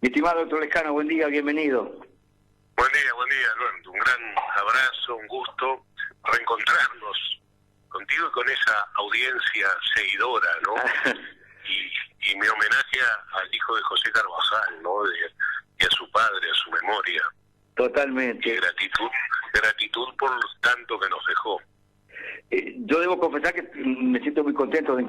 Mi estimado doctor Lescano, buen día, bienvenido. Buen día, Alberto. Un gran abrazo, un gusto reencontrarnos contigo y con esa audiencia seguidora, ¿no? y mi homenaje al hijo de José Carvajal, ¿no? Y a su padre, a su memoria. Totalmente. Y gratitud por tanto que nos dejó. Yo debo confesar que me siento muy contento de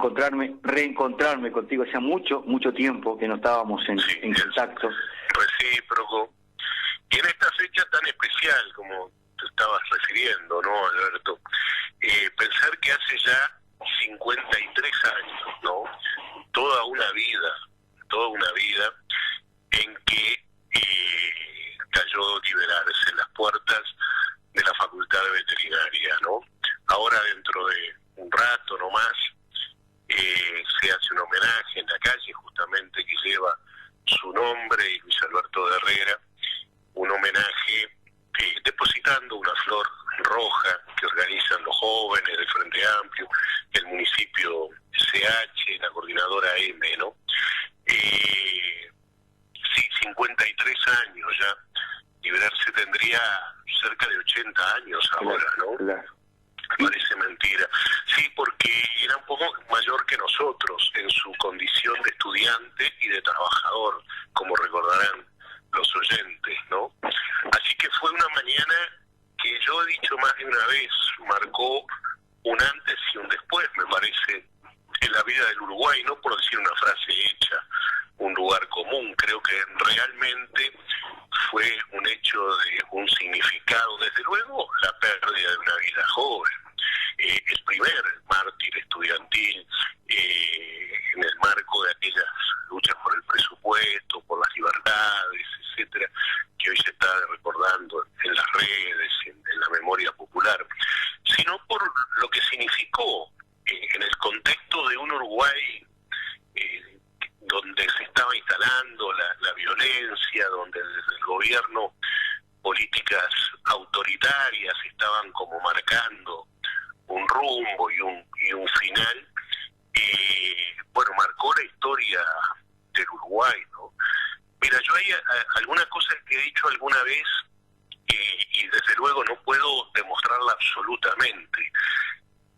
reencontrarme contigo. Hacía mucho tiempo que no estábamos en contacto. Recíproco. Y en esta fecha tan especial, como te estabas refiriendo, ¿no, Alberto? Pensar que hace ya 53 años, ¿no? Toda una vida en que cayó liberarse en las puertas de la Facultad de Veterinaria, ¿no? Ahora, dentro de un rato nomás, se hace un homenaje en la calle justamente que lleva su nombre, y Luis Alberto de Herrera, un homenaje depositando una flor roja que organizan los jóvenes del Frente Amplio, el municipio CH, la coordinadora M, ¿no? Sí, 53 años ya. Liberarse tendría cerca de 80 años ahora, ¿no? Claro. Parece mentira. Sí, porque era un poco mayor que nosotros en su condición de estudiante y de trabajador, como recordarán los oyentes, ¿no? Así que fue una mañana que yo he dicho más de una vez, marcó un antes y un después, me parece, en la vida del Uruguay, no por decir una frase hecha, un lugar común. Creo que realmente fue un hecho de un significado, desde luego la pérdida de una vida joven, el primer mártir estudiantil en el marco de aquellas luchas por el presupuesto, por las libertades, etcétera, que hoy se está recordando en las redes, en la memoria popular, sino por lo que significó en el contexto de un Uruguay donde se estaba instalando la violencia, donde desde el gobierno políticas autoritarias estaban como marcando un rumbo y un final. Bueno, marcó la historia del Uruguay, ¿no? Mira, yo hay algunas cosas que he dicho alguna vez y desde luego no puedo demostrarla absolutamente.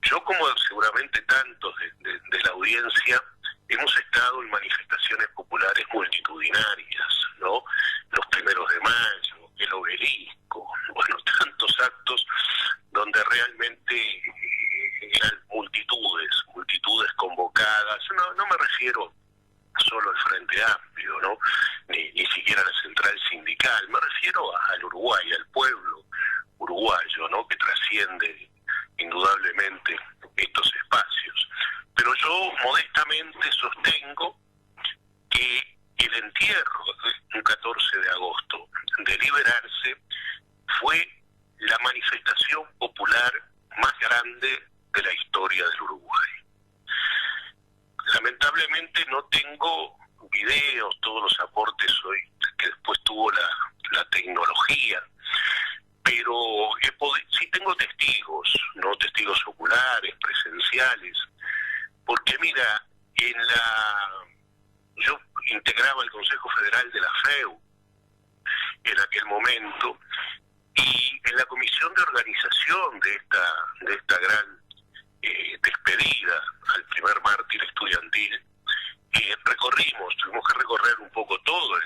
Yo, como seguramente tantos de la audiencia, hemos estado en manifestaciones populares multitudinarias, ¿no? Los 1 de mayo, el obelisco, bueno, tantos actos donde realmente eran multitudes convocadas. No me refiero solo al Frente Amplio, ¿no? Ni siquiera a la central sindical, me refiero al Uruguay, al pueblo uruguayo, ¿no? Que trasciende indudablemente estos espacios. Pero yo modestamente sostengo que el entierro un 14 de agosto de Liberarse fue la manifestación popular más grande de la historia del Uruguay. Lamentablemente no tengo videos, todos los aportes hoy que después tuvo la tecnología, pero sí tengo testigos, no testigos oculares, presenciales, porque mira, yo integraba el Consejo Federal de la FEU en aquel momento, y en la comisión de organización de esta gran despedida al primer mártir estudiantil, tuvimos que recorrer un poco todo el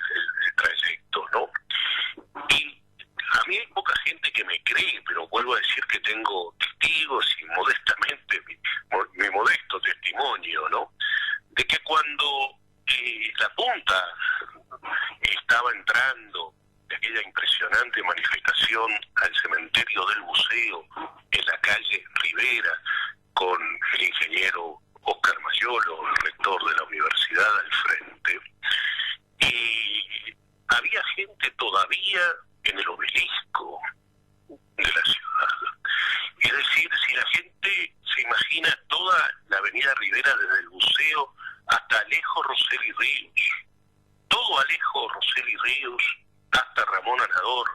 trayecto, ¿no? Y a mí hay poca gente que me cree, pero vuelvo a decir que tengo testigos y modestamente mi modesto testimonio, ¿no? De que cuando la punta estaba entrando de aquella impresionante manifestación al cementerio del Buceo en la calle Rivera con el ingeniero Oscar Mayolo, el rector de la universidad, al frente, y había gente todavía en el obelisco de la ciudad. Es decir, si la gente se imagina toda la avenida Rivera desde el Buceo hasta Alejo Rosell y Ríos, todo Alejo Rosell y Ríos hasta Ramón Anador,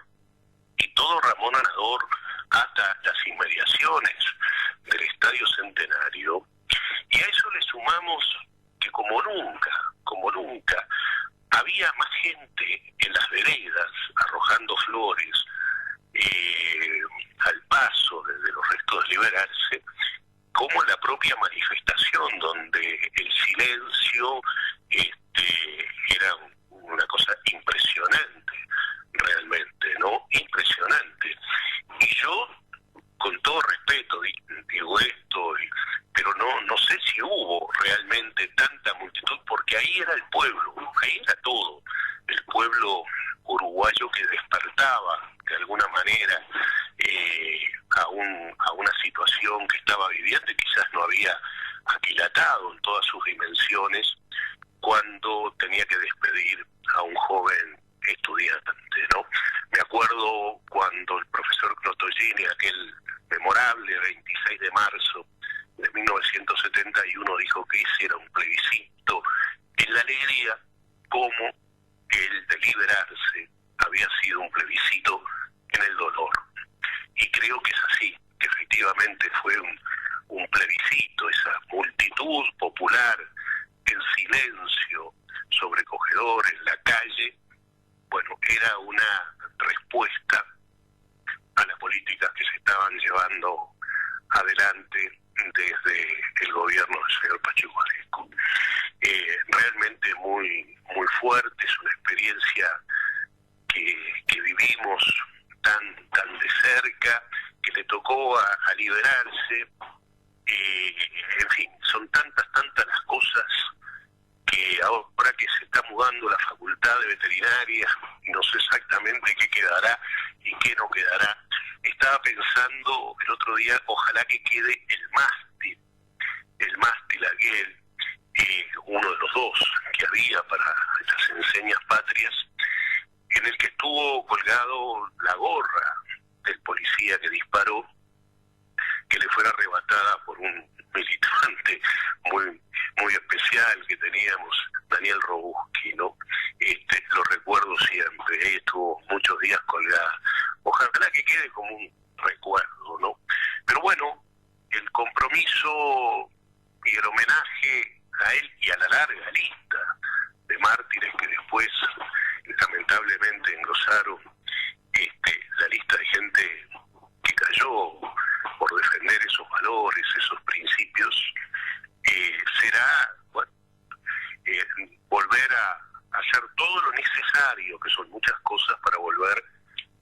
y todo Ramón Anador hasta las inmediaciones del Estadio Centenario, y a eso le sumamos que como nunca, había más gente en las veredas arrojando flores al paso de los restos de Liberarse, como la propia manifestación, donde el silencio era una cosa impresionante, realmente, ¿no? Impresionante. Y yo, con todo respeto, digo esto, pero no sé si hubo realmente tanta multitud, porque ahí era el pueblo, ahí era todo, el pueblo uruguayo que despertaba de alguna manera a una situación que estaba viviendo y quizás no había aquilatado en todas sus dimensiones cuando tenía que despedir a un joven estudiante, ¿no? Me acuerdo cuando el profesor Clotogini, aquel memorable 26 de marzo de 1971, dijo que ese era un plebiscito en la alegría, como el de Liberarse había sido un plebiscito en el dolor. Y creo que es así, que efectivamente fue un plebiscito, esa multitud popular en silencio, sobrecogedor en la calle, bueno, era una respuesta a las políticas que se estaban llevando adelante desde el gobierno del señor Pacheco Aresco. Realmente muy fuerte, es una experiencia que vivimos tan de cerca, que le tocó a Liberarse. En fin, son tantas las cosas que ahora que se está mudando la facultad de veterinaria, no sé exactamente qué quedará y qué no quedará. Estaba pensando el otro día, ojalá que quede el mástil aquel, uno de los dos que había para las enseñas patrias, en el que estuvo colgado la gorra del policía que disparó, que le fuera arrebatada por un militante muy especial que teníamos, Daniel Robuski, ¿no? Lo recuerdo siempre, ahí estuvo muchos días colgada. Ojalá que quede como un recuerdo, ¿no? Pero bueno, el compromiso y el homenaje a él y a la larga lista de mártires que después lamentablemente engrosaron la lista de gente que cayó por defender esos valores, esos principios, será, bueno, volver a hacer todo lo necesario, que son muchas cosas, para volver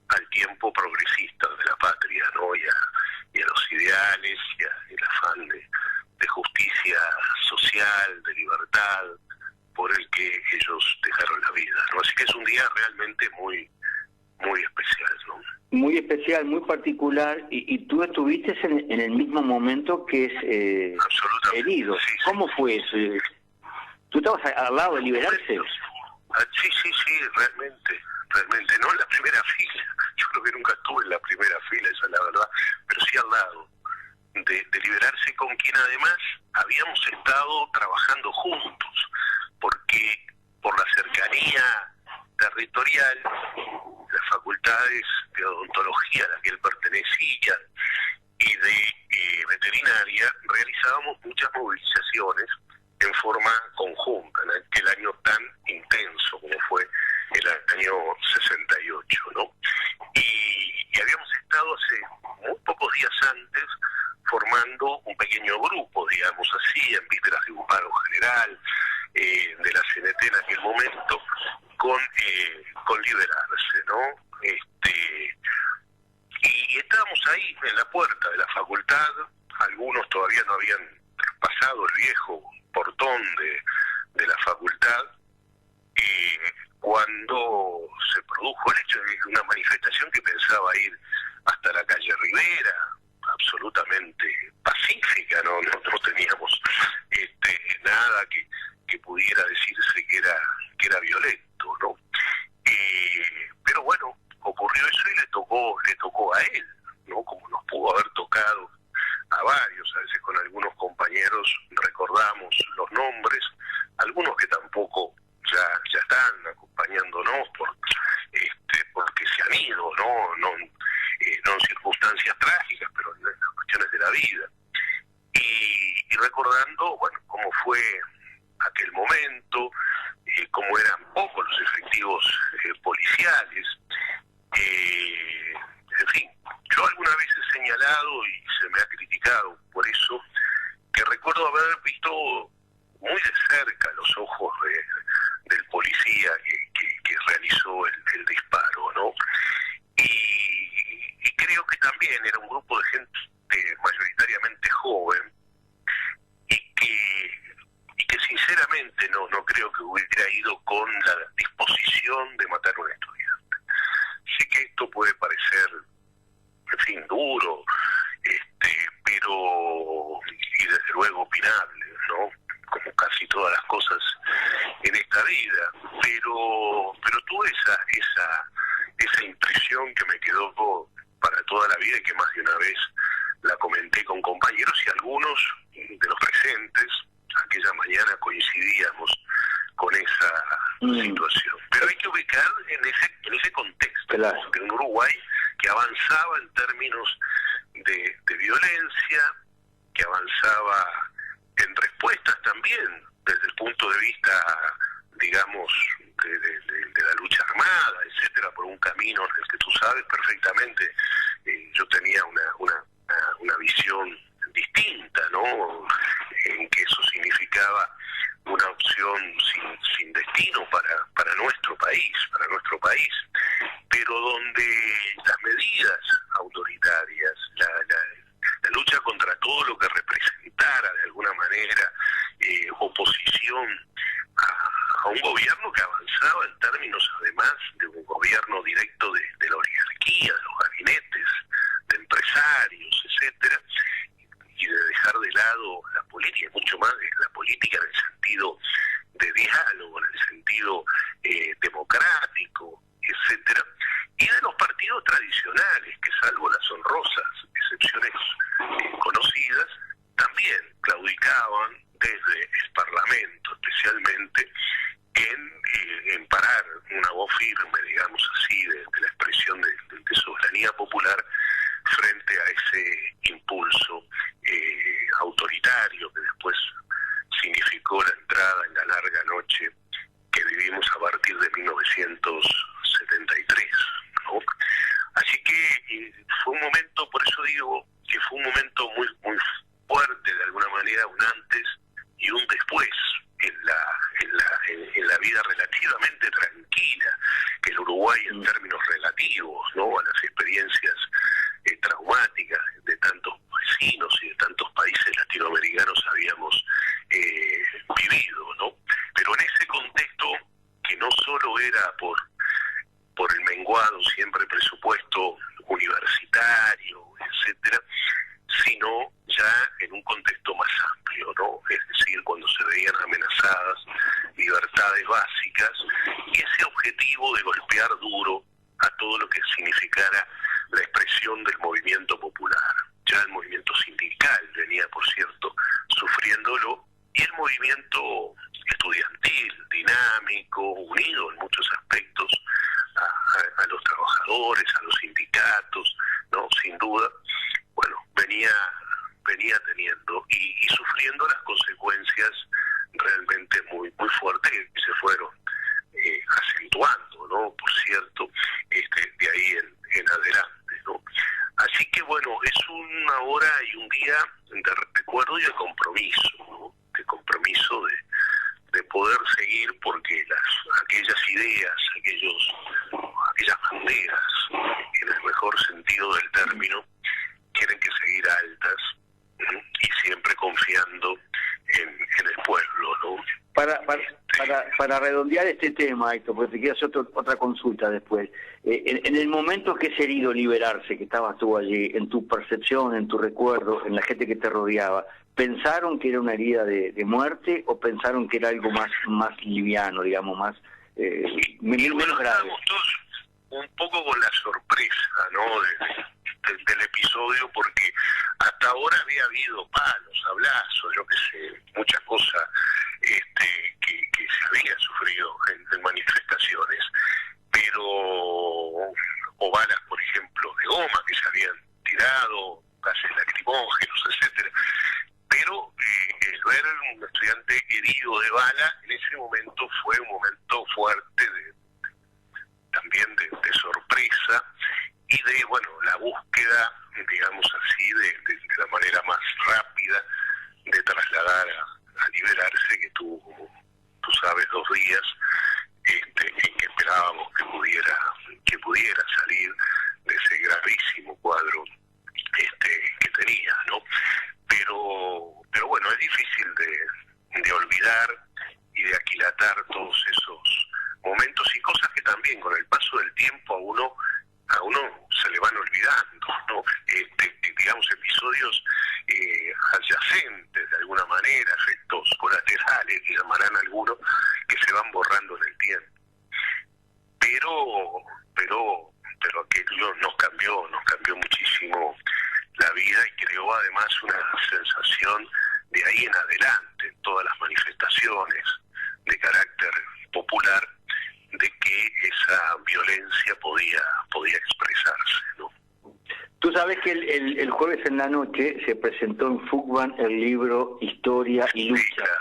al tiempo progresista de la patria, ¿no? Y a los ideales, y el afán de justicia social, de libertad, por el que ellos dejaron la vida, ¿no? Así que es un día realmente muy especial, ¿no? Muy especial, muy particular, y tú estuviste en el mismo momento que es herido. Sí, ¿Cómo fue eso? ¿Tú estabas al lado de Liberarse? Sí, realmente, no en la primera fila, yo creo que nunca estuve en la primera fila, esa es la verdad, pero sí al lado de Liberarse, con quien además habíamos estado trabajando juntos, porque por la cercanía territorial, las facultades de odontología a las que él pertenecía y de veterinaria, realizábamos muchas movilizaciones en forma conjunta en aquel año tan intenso como fue el año 68, ¿no? Y habíamos estado hace muy pocos días antes formando un pequeño grupo, digamos así, en vísperas de un paro general de la CNT en aquel momento, con Liberarse, ¿no? Y estábamos ahí en la puerta de la facultad, algunos todavía no habían pasado el viejo portón de la facultad, cuando se produjo el hecho de una manifestación que pensaba ir hasta la calle Rivera, absolutamente pacífica, no teníamos nada que pudiera decirse que era violento, ¿no? Pero bueno, ocurrió eso y le tocó a él, ¿no? Como nos pudo haber tocado a varios, a veces con algunos compañeros recordamos los nombres, algunos que tampoco ya están acompañándonos porque se han ido, ¿no? sociales. En fin, yo alguna vez he señalado, y se me ha criticado por eso, que recuerdo haber visto muy de cerca los ojos del policía que realizó el disparo, ¿no? Y creo que también era un grupo de gente mayoritariamente joven y que sinceramente no creo que hubiera ido con la disposición de matar a un estudiante. Sé que esto puede parecer, en fin, duro, pero, y desde luego opinable, ¿no? Como casi todas las cosas en esta vida, pero tuve esa impresión que me quedó para toda la vida y que más de una vez la comenté con compañeros y algunos de los presentes. Aquella mañana coincidíamos con esa situación. Pero hay que ubicar en ese contexto, claro, de un Uruguay que avanzaba en términos de violencia, que avanzaba en respuestas también desde el punto de vista, digamos, de la lucha armada, etcétera, por un camino en el que tú sabes perfectamente, yo tenía una visión distinta, ¿no? En que eso significaba una opción sin destino para nuestro país, pero donde las medidas autoritarias, la lucha contra todo lo que representara de alguna manera oposición a un gobierno que avanzaba en términos además de un gobierno directo de la oligarquía, de los gabinetes, de empresarios, etcétera, y de dejar de lado la política, mucho más de la política en el sentido de diálogo, en el sentido democrático, etcétera, y de los partidos tradicionales, que salvo las honrosas excepciones conocidas, también claudicaban desde el Parlamento, especialmente en parar una voz firme, digamos así, de la expresión de soberanía popular frente a ese impulso autoritario que después significó la entrada en la larga noche que vivimos a partir de 1973, ¿no? Así que fue un momento, por eso digo que fue un momento muy fuerte, de alguna manera, un antes y un después en la vida relativamente tranquila que el Uruguay, en términos relativos, ¿no?, a las experiencias traumáticas de tantos vecinos y de tantos países latinoamericanos habíamos vivido, ¿no? Pero en ese contexto, que no solo era por el menguado siempre presupuesto universitario, etcétera, sino ya en un contexto más amplio, ¿no? Es decir, cuando se veían amenazadas libertades básicas, y ese objetivo de golpear duro a todo lo que significara la expresión del movimiento popular. Ya el movimiento sindical venía, por cierto, sufriéndolo, y el movimiento estudiantil, dinámico, unido en muchos aspectos a los trabajadores, a los sindicatos, ¿no? Sin duda, bueno, venía teniendo y sufriendo las consecuencias realmente muy fuertes que se fueron acentuando, ¿no? Por cierto, de ahí en adelante, ¿no? Así que bueno, es una hora y un día de recuerdo y de compromiso, ¿no? De compromiso de poder seguir, porque aquellas ideas, aquellas banderas, en el mejor sentido del término, tienen que seguir altas, ¿no? Y siempre confiando en el pueblo, ¿no? Para redondear este tema, Héctor, porque te quiero hacer otra consulta después. En el momento que ese herido liberarse, que estabas tú allí, en tu percepción, en tu recuerdo, en la gente que te rodeaba, ¿pensaron que era una herida de muerte o pensaron que era algo más liviano, digamos, más menos grave? Todos un poco con la sorpresa, ¿no?, del episodio, porque hasta ahora había habido palos, hablazos, yo que sé, muchas cosas que se habían sufrido en manifestaciones, pero o balas, por ejemplo, de goma que se habían tirado, gases lacrimógenos, etcétera. Pero el ver a un estudiante herido de bala en ese momento fue un momento fuerte también de y de, bueno, la búsqueda, digamos así, de la manera más rápida de trasladar a liberarse, que tuvo, como tú sabes, 2 días, en que esperábamos que pudiera salir de ese gravísimo cuadro que tenía, ¿no? Pero bueno, es difícil de olvidar y de aquilatar todos esos momentos y cosas que también con el paso del tiempo a uno se le van olvidando, ¿no? Digamos, episodios adyacentes de alguna manera, efectos colaterales, que llamarán algunos, que se van borrando en el tiempo. Pero aquello nos cambió muchísimo la vida y creó además una sensación de ahí en adelante, en todas las manifestaciones de carácter popular, de que esa violencia podía expresarse, ¿no? Tú sabes que el jueves en la noche se presentó en Fugban el libro Historia y Lucha, Sí, claro.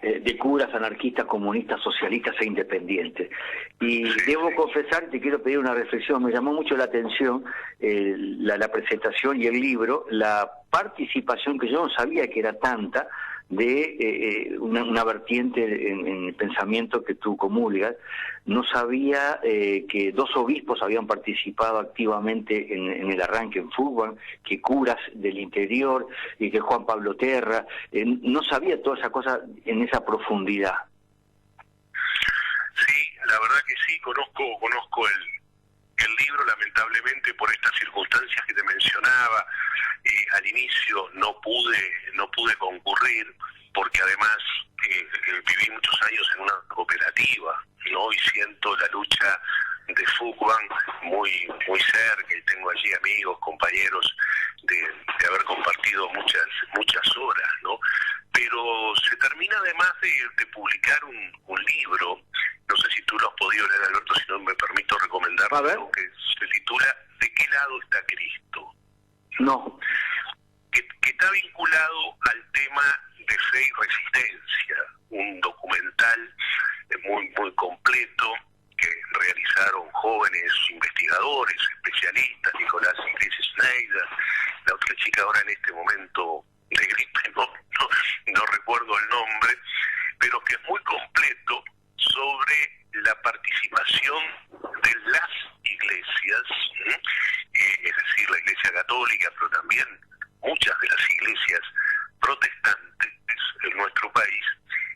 De curas, anarquistas, comunistas, socialistas e independientes. Y debo confesar, te quiero pedir una reflexión, me llamó mucho la atención la presentación y el libro, la participación que yo no sabía que era tanta, de una vertiente en el pensamiento que tú comulgas. No sabía que 2 obispos habían participado activamente en el arranque en Fugban, que curas del interior, y que Juan Pablo Terra. No sabía toda esa cosa en esa profundidad. Sí, la verdad que sí, conozco el libro, lamentablemente por estas circunstancias que te mencionaba, al inicio no pude concurrir, porque además viví muchos años en una cooperativa, ¿no? Y siento la lucha de Fugban muy cerca, y tengo allí amigos, compañeros de haber compartido muchas horas, ¿no? Pero se termina además de publicar un libro, no sé si tú lo has podido leer, Alberto, si no me permito recomendarlo, que se titula ¿De qué lado está Cristo? No. Que está vinculado al tema de fe y resistencia, un documental muy completo que realizaron jóvenes investigadores, especialistas, Nicolás Iglesias Schneider, la otra chica ahora en este momento de gripe, no recuerdo el nombre, pero que es muy completo sobre la participación de las iglesias, es decir, la Iglesia Católica, pero también muchas de las iglesias protestantes en nuestro país,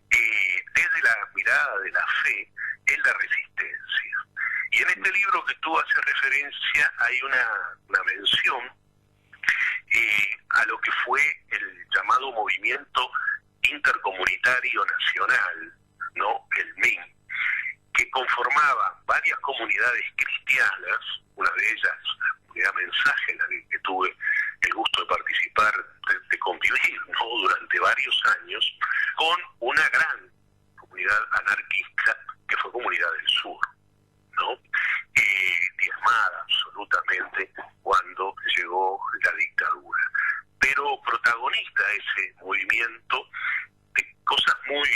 desde la mirada de la fe en la resistencia. Y en este libro que tú haces referencia hay una mención a lo que fue el llamado Movimiento Intercomunitario Nacional, ¿no? El MIN, que conformaba varias comunidades cristianas, una de ellas, la comunidad Mensaje, en la que tuve el gusto de participar, de convivir, ¿no? Durante varios años, con una gran comunidad anarquista que fue Comunidad del Sur, ¿no? Diezmada absolutamente cuando llegó la dictadura, pero protagonista ese movimiento de cosas muy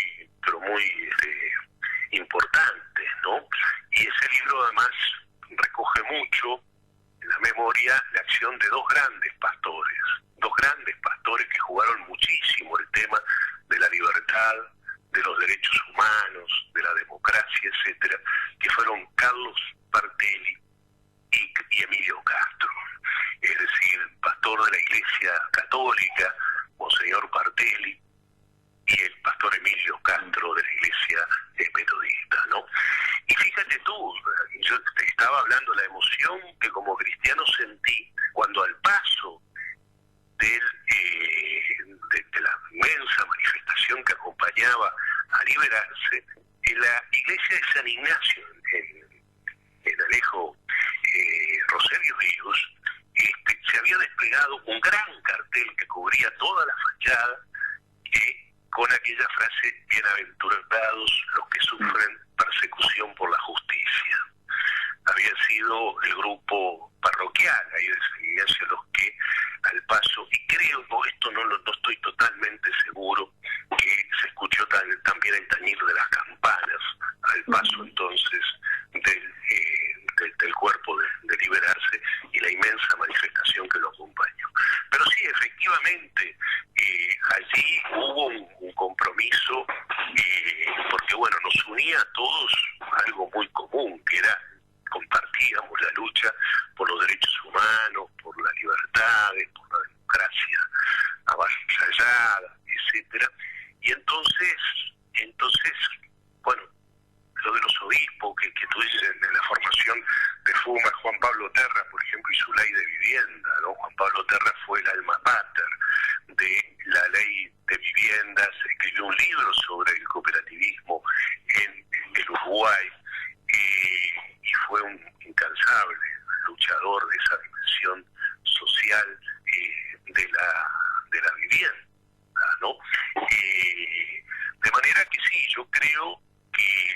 importantes, ¿no? Y ese libro además recoge mucho en la memoria la acción de dos grandes pastores que jugaron muchísimo el tema de la libertad, de los derechos humanos, de la democracia, etcétera, que fueron Carlos Bartelli y Emilio Castro, es decir, pastor de la Iglesia Católica, Monseñor Bartelli, y el pastor Emilio Castro de la Iglesia Metodista, ¿no? Y fíjate tú, yo te estaba hablando de la emoción que como cristiano sentí cuando al paso de la inmensa manifestación que acompañaba a liberarse, en la iglesia de San Ignacio, en Alejo Rosario Ríos, se había desplegado un gran cartel que cubría toda la fachada, con aquella frase: bienaventurados los que sufren persecución por la justicia. Había sido el grupo parroquial ahí de San Ignacio los que al paso, y creo, esto no estoy totalmente seguro, que se escuchó también el tañir de las campanas al paso entonces del cuerpo de liberarse, y la efectivamente allí hubo un compromiso, porque bueno, nos unía a todos algo muy común, que era compartíamos la lucha por los derechos humanos, por las libertades, por la democracia avasallada, etcétera. Y entonces, bueno, lo de los obispos que tú dices en la formación de FUMA, Juan Pablo Terra, por ejemplo, y su ley de vivienda, ¿no? Juan Pablo Terra fue el alma mater de la ley de viviendas, escribió un libro sobre el cooperativismo en el Uruguay, y fue un incansable luchador de esa dimensión social de la vivienda, ¿no? De manera que sí, yo creo que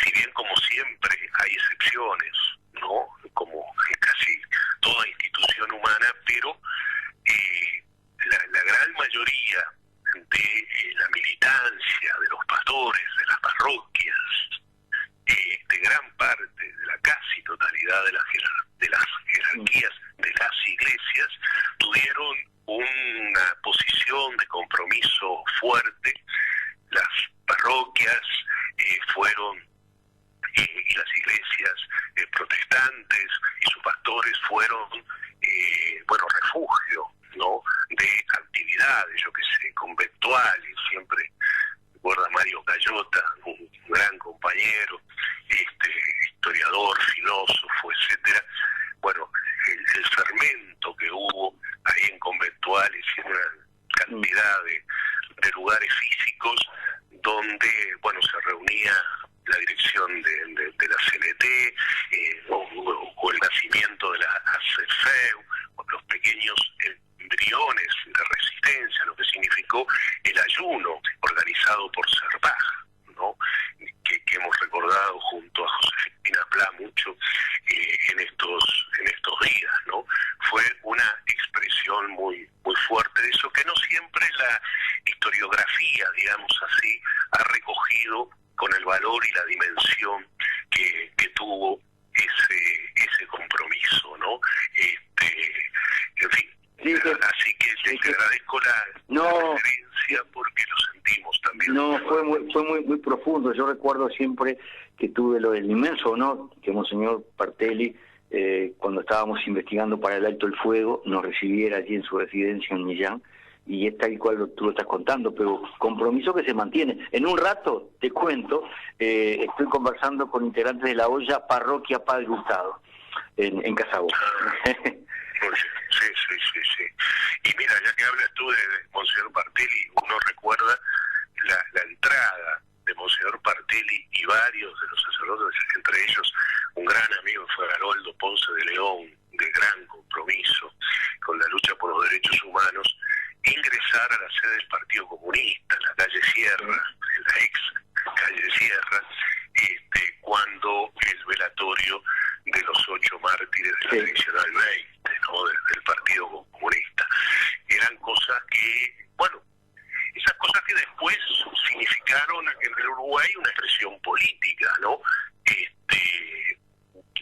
si bien como siempre hay excepciones, ¿no? Como en casi toda institución humana, pero la gran mayoría de la militancia, de los pastores, de las parroquias, de gran parte, de la casi totalidad de las jerarquías de las iglesias, tuvieron una posición de compromiso fuerte. Las parroquias fueron, y las iglesias protestantes y sus pastores fueron, bueno, refugio, ¿no? De actividades, yo que sé, conventuales. Siempre recuerda a Mario Cayota, un gran compañero, historiador, filósofo, etcétera. Bueno, el fermento que hubo ahí en conventuales y una cantidad de lugares físicos donde, bueno, se reunía la dirección de la CNT, o el nacimiento de la ACFEU, o los pequeños embriones de resistencia, lo que significó el ayuno organizado por Servaj, ¿no? Que hemos recordado junto a Josefina Pla mucho en estos días, ¿no? Fue una expresión muy fuerte de eso, que no siempre la historiografía, digamos así, ha recogido con el valor y la dimensión que tuvo ese compromiso, ¿no? En fin, sí, así que te agradezco la referencia, porque lo sentimos también. No, fue muy profundo. Yo recuerdo siempre que tuve el inmenso honor que Monseñor Partelli, cuando estábamos investigando para el Alto el Fuego, nos recibiera allí en su residencia en Millán, y es tal cual tú lo estás contando, pero compromiso que se mantiene. En un rato, te cuento, estoy conversando con integrantes de la olla Parroquia Padre Hurtado, en Casabó. Sí. Y mira, ya que hablas tú de Monseñor Partelli, uno recuerda la entrada de Monseñor Partelli y varios de los sacerdotes, entre ellos un gran amigo fue Haroldo Ponce de León, de gran compromiso con la lucha por los derechos humanos, ingresar a la sede del Partido Comunista, en la calle Sierra, en la ex calle Sierra, cuando el velatorio de los 8 mártires de la seccional 20, ¿no? del Partido Comunista. Eran cosas que, bueno, esas cosas que después significaron en el Uruguay una expresión política, ¿no?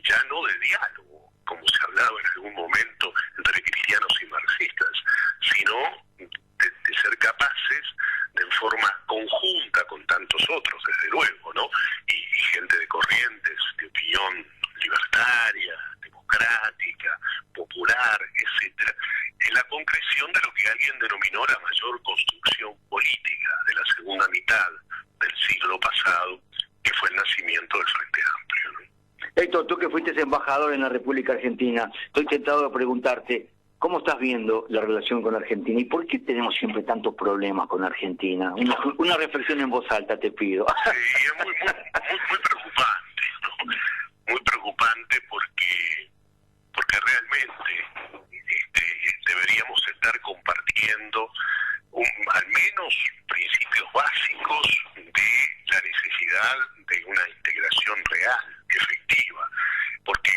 Ya no de diálogo, como se hablaba en algún momento entre cristianos y marxistas, sino de ser capaces de, en forma conjunta con tantos otros, desde luego, ¿no? Y gente de corrientes, de opinión libertaria, democrática, popular, etcétera, en la concreción de lo que alguien denominó la mayor construcción política de la segunda mitad del siglo pasado, que fue el nacimiento del Frente Amplio, ¿no? Héctor, tú que fuiste embajador en la República Argentina, estoy tentado de preguntarte, ¿cómo estás viendo la relación con Argentina? ¿Y por qué tenemos siempre tantos problemas con Argentina? Una reflexión en voz alta, te pido. Sí, es muy preocupante, ¿no? Muy preocupante porque realmente deberíamos estar compartiendo al menos principios básicos de la necesidad de una integración real, efectiva, porque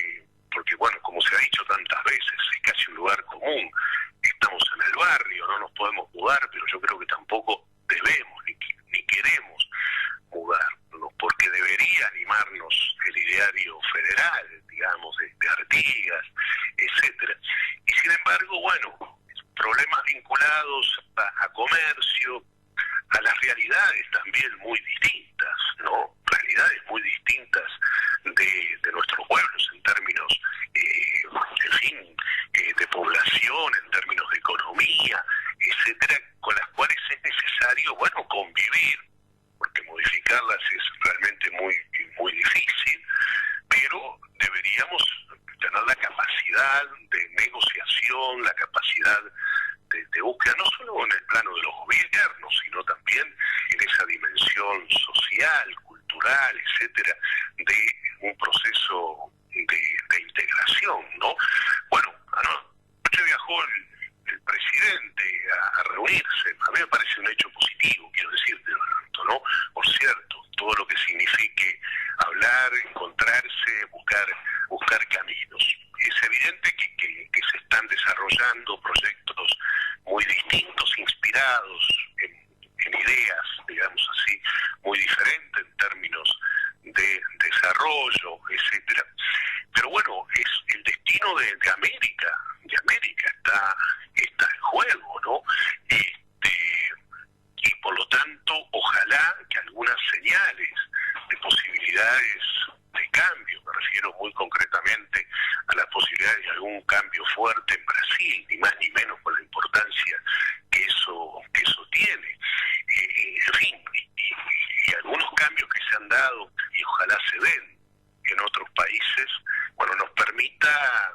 bueno, como se ha dicho tantas veces, es casi un lugar común. Estamos en el barrio, no nos podemos mudar, pero yo creo que tampoco debemos ni queremos mudarnos, porque debería animarnos el ideario federal, digamos, de Artigas, etcétera. Y sin embargo, bueno, problemas vinculados a comercio, a las realidades también muy distintas, ¿no? Realidades muy distintas de nuestros pueblos en términos, en fin, de población, en términos de economía, etcétera, con las cuales es necesario, bueno, convivir, porque modificarlas es realmente muy difícil, pero deberíamos tener la capacidad de negociación, la capacidad de búsqueda, no solo en el plano de los gobiernos, sino también en esa dimensión social, cultural, etcétera, de un proceso de integración, ¿no? Bueno, anoche viajó el presidente a reunirse. A mí me parece un hecho positivo, quiero decirte, ¿no? Por cierto, todo lo que signifique hablar, encontrarse, buscar caminos. Es evidente que se están desarrollando proyectos muy distintos, inspirados en ideas, digamos así, muy diferentes en términos de desarrollo, etcétera. Pero bueno, es el destino de América, está en juego, ¿no? Y por lo tanto, ojalá que algunas señales de posibilidades de cambio, me refiero muy concretamente a las posibilidades de algún cambio fuerte en Brasil, ni más ni menos por la importancia que eso tiene. En fin, y algunos cambios que se han dado y ojalá se den en otros países, bueno, nos permita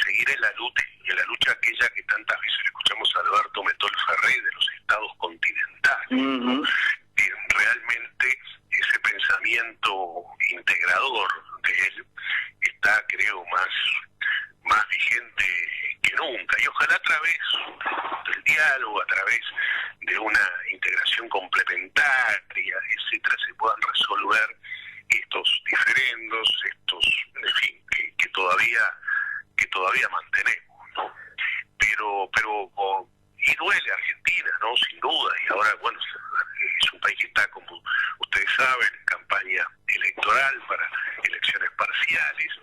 seguir en la lucha aquella que tantas veces escuchamos a Alberto Metol Ferré de los estados continentales, ¿no? Realmente ese pensamiento integrador de él está, creo, más vigente que nunca, y ojalá a través del diálogo, a través de una integración complementaria, etcétera, se puedan resolver estos diferendos, en fin, que todavía mantenemos, ¿no? Pero y duele Argentina, ¿no? Sin duda, y ahora, bueno, es un país que está, como ustedes saben, en campaña electoral para elecciones parciales.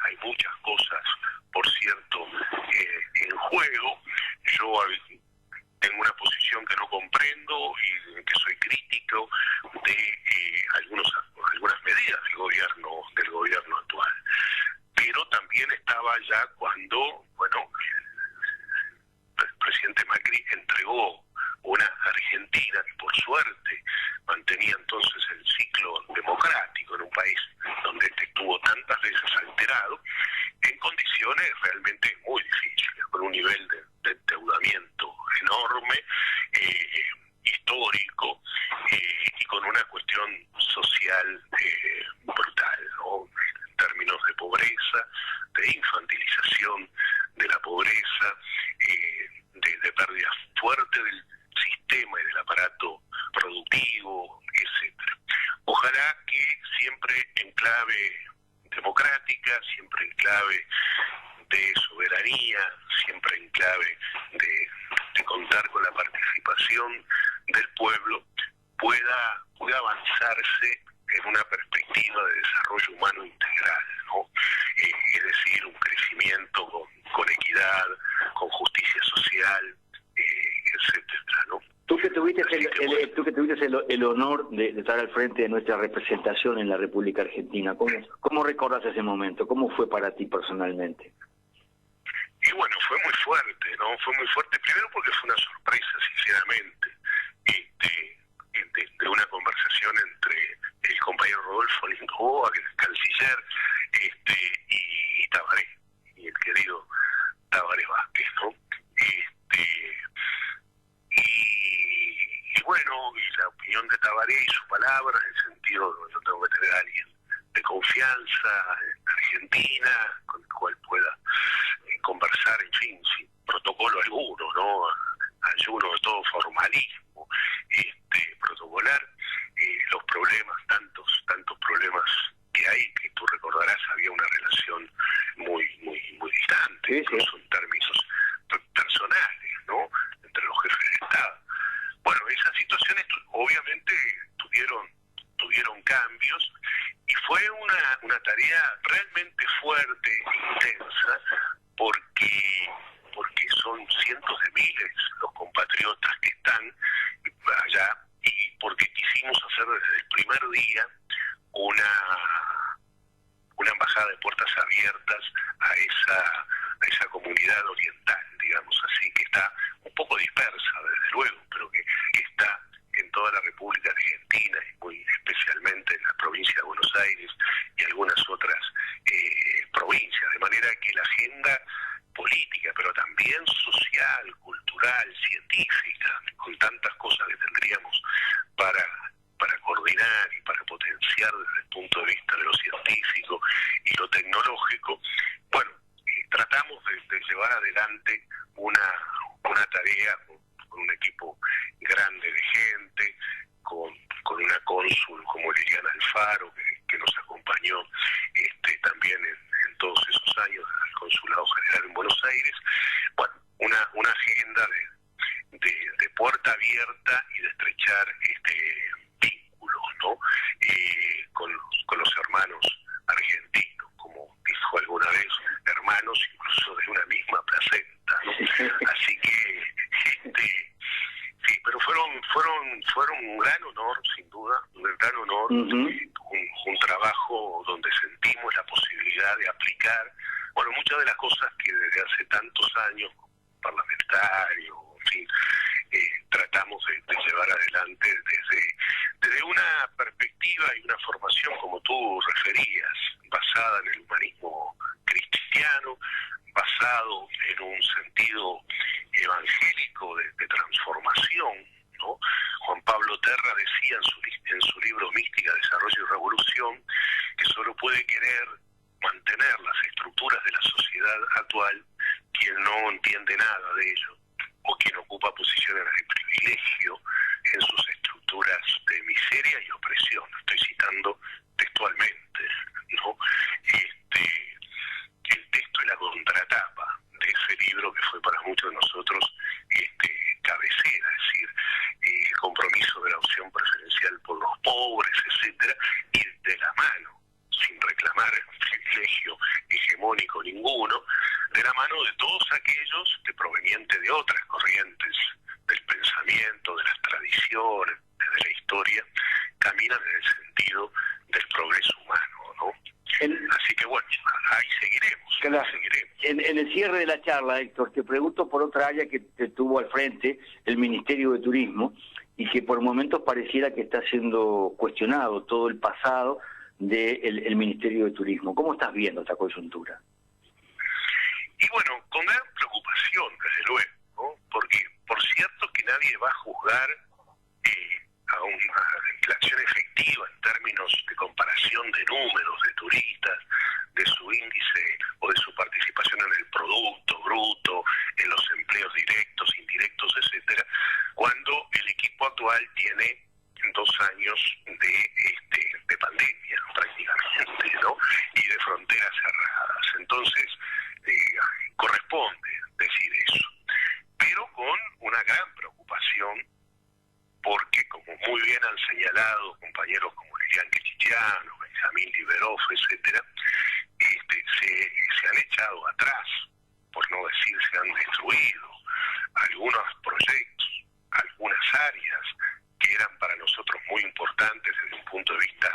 Hay muchas cosas, por cierto, en juego. Yo tengo una posición que no comprendo y que soy crítico de algunas medidas del gobierno actual. Pero también estaba ya cuando, bueno, el presidente Macri entregó una Argentina que por suerte mantenía entonces el ciclo democrático en un país donde estuvo tantas veces alterado, en condiciones realmente muy difíciles, con un nivel de endeudamiento enorme, histórico, y con una cuestión social brutal, ¿no? En términos de pobreza, de infantilización de la pobreza, de pérdida fuerte del sistema y del aparato productivo, etcétera. Ojalá que siempre en clave democrática, siempre en clave de soberanía, siempre en clave de contar con la participación del pueblo, pueda avanzarse en una perspectiva de desarrollo humano integral, ¿no? Es decir, un crecimiento con equidad, con justicia social, etcétera, ¿no? Tú que tuviste el honor de estar al frente de nuestra representación en la República Argentina, ¿cómo recordás ese momento? ¿Cómo fue para ti personalmente? Y bueno, fue muy fuerte, ¿no? Fue muy fuerte, primero porque fue una sorpresa, sinceramente, de una conversación entre el compañero Rodolfo Lincoa, que es canciller, y Tabaré, y el querido Tabaré Vázquez, ¿no? Y bueno, y la opinión de Tabaré y su palabra, en el sentido de yo tengo que tener a alguien de confianza en Argentina, con el cual pueda conversar, en fin, sin protocolo alguno, ¿no? Ayuno de todo formalismo, protocolar, los problemas, tantos problemas que hay, que tú recordarás, había una relación muy distante, sí, incluso en términos personales, ¿no? Entre los jefes de Estado. Bueno, esas situaciones obviamente tuvieron cambios, y fue una tarea realmente fuerte e intensa, porque son cientos de miles los compatriotas que están allá, y porque quisimos hacer desde el primer día una embajada de puertas abiertas a esa comunidad oriental, digamos así, que está un poco dispersa, desde luego, pero que está en toda la República Argentina y muy especialmente en la provincia de Buenos Aires y algunas otras provincias, de manera que la agenda política, pero también social, cultural, científica, con tantas cosas que tendríamos para coordinar y para potenciar desde el punto de vista de lo científico y lo tecnológico, bueno, tratamos de llevar adelante una tarea con un equipo grande de gente, con una cónsul como Liliana Alfaro, que nos acompañó también en todos esos años al Consulado General en Buenos Aires. Bueno, una agenda de puerta abierta y de estrechar vínculos, ¿no? Con los hermanos argentinos, como dijo alguna vez, hermanos incluso de una misma placenta, ¿no? Así que sí, pero fueron un gran honor, sin duda, un gran honor, un trabajo donde sentimos la posibilidad de aplicar, bueno, muchas de las cosas que desde hace tantos años, parlamentario, en fin, tratamos de llevar adelante desde una perspectiva y una formación, como tú referías, basada en el humanismo cristiano, basado en un sentido evangélico de transformación, ¿no? Juan Pablo Terra decía en su libro Mística, Desarrollo y Revolución, que solo puede querer mantener las estructuras de la sociedad actual quien no entiende nada de ello, o quien ocupa posiciones de privilegio en sus estructuras de miseria y opresión. Estoy citando textualmente, ¿no? El texto y la contratapa de ese libro, que fue para muchos de nosotros cabecera, es decir, el compromiso de la opción preferencial por los pobres, etcétera, y de la mano, sin reclamar privilegio hegemónico ninguno, de la mano de todos aquellos que, provenientes de otras corrientes del pensamiento, de las tradiciones, de la historia, caminan en el sentido del progreso humano, ¿no? Así que bueno, ahí seguiremos. Claro. Seguiremos. En el cierre de la charla, Héctor, te pregunto por otra área que te tuvo al frente, el Ministerio de Turismo, y que por momentos pareciera que está siendo cuestionado todo el pasado del Ministerio de Turismo. ¿Cómo estás viendo esta coyuntura? Y bueno, con gran preocupación, desde luego, ¿no? Porque por cierto que nadie va a juzgar a una inflación efectiva en términos de comparación de números de turistas, de su índice o de su participación en el Producto Bruto, en los empleos directos, indirectos, etcétera, cuando el equipo actual tiene 2 años de pandemia prácticamente, ¿no? Y de fronteras cerradas. Entonces, corresponde decir eso, pero con una gran preocupación, porque como muy bien han señalado compañeros como Lilian Chichiano, Benjamín Liberoff, etcétera, se han echado atrás, por no decir se han destruido algunos proyectos, algunas áreas que eran para nosotros muy importantes desde un punto de vista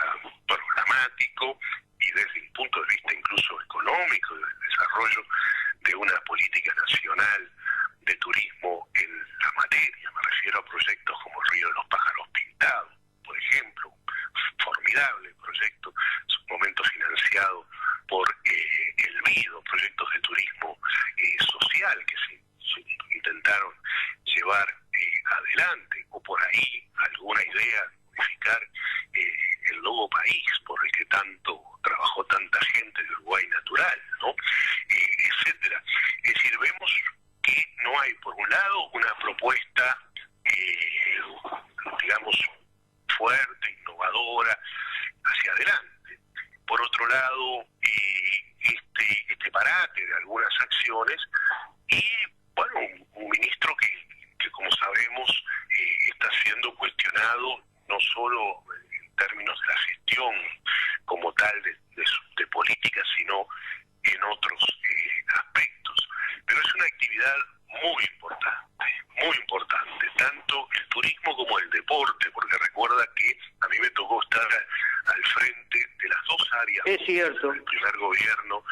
programático y desde un punto de vista incluso económico, del desarrollo de una política nacional de turismo en la materia. Me refiero a proyectos como el Río de los Pájaros Pintados, por ejemplo, formidable proyecto, en su momento financiado por el MIDO, proyectos de turismo social que se intentaron llevar adelante, o por ahí alguna idea de modificar el logo país por el que tanto trabajó tanta gente de Uruguay Natural, ¿no? Etcétera. Es decir, vemos que no hay, por un lado, una propuesta, digamos, fuerte, innovadora, hacia adelante. Por otro lado, este parate de algunas acciones y, bueno, un ministro que como sabemos, está siendo cuestionado no solo en términos de la gestión como tal de política, sino en otros aspectos. Pero es una actividad muy importante, tanto el turismo como el deporte, porque recuerda que a mí me tocó estar al frente de las dos áreas. Es cierto. Del primer gobierno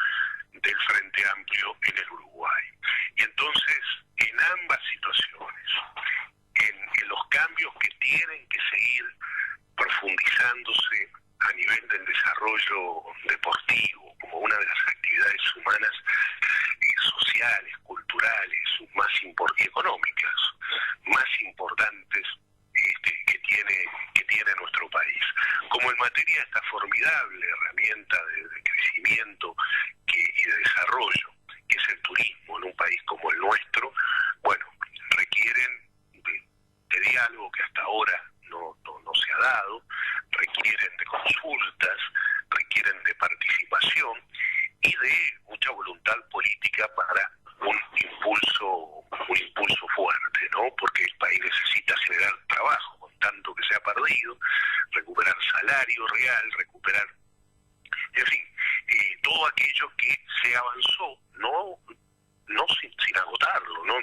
del Frente Amplio en el Uruguay. Y entonces, en ambas situaciones, en los cambios que tienen que seguir profundizándose a nivel del desarrollo deportivo, como una de las actividades humanas, sociales, culturales, y económicas más importantes que tiene nuestro país. Como en materia de esta formidable herramienta de crecimiento y de desarrollo, que es el turismo en un país como el nuestro, bueno, requieren de diálogo que hasta ahora no se ha dado, requieren de consultas, requieren de participación y de mucha voluntad política para un impulso fuerte, ¿no? Porque el país necesita generar trabajo, con tanto que se ha perdido, recuperar salario real, recuperar, en fin, todo aquello que se avanzó, no sin agotarlo, no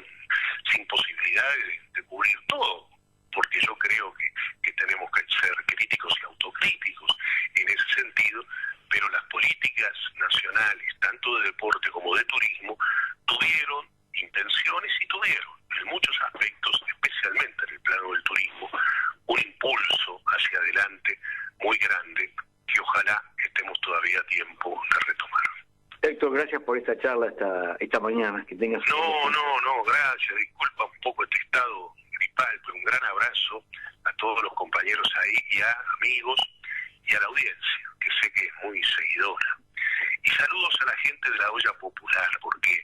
sin posibilidad de cubrir todo, porque yo creo que tenemos que ser críticos y autocríticos en ese sentido, pero las políticas nacionales, tanto de deporte como de turismo, tuvieron intenciones y tuvieron, en muchos aspectos, especialmente en el plano del turismo, un impulso hacia adelante muy grande que ojalá estemos todavía a tiempo de retomar. Héctor, gracias por esta charla esta mañana. Que tengas No, gracias. Disculpa un poco este estado gripal, pero un gran abrazo a todos los compañeros ahí y a amigos y a la audiencia, que sé que es muy seguidora. Y saludos a la gente de la olla popular, porque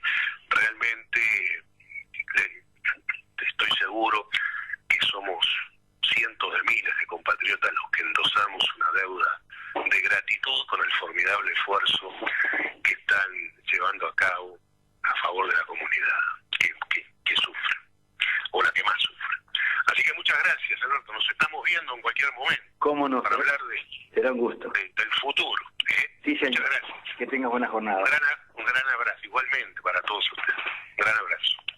realmente estoy seguro que somos cientos de miles de compatriotas los que endosamos una deuda de gratitud con el formidable esfuerzo que están llevando a cabo a favor de la comunidad que sufre, o la que más sufre. Así que muchas gracias, Alberto. Nos estamos viendo en cualquier momento. ¿Cómo no? Para hablar será un gusto. del futuro. Sí, señor. Muchas gracias. Que tengas buena jornada. Un gran abrazo.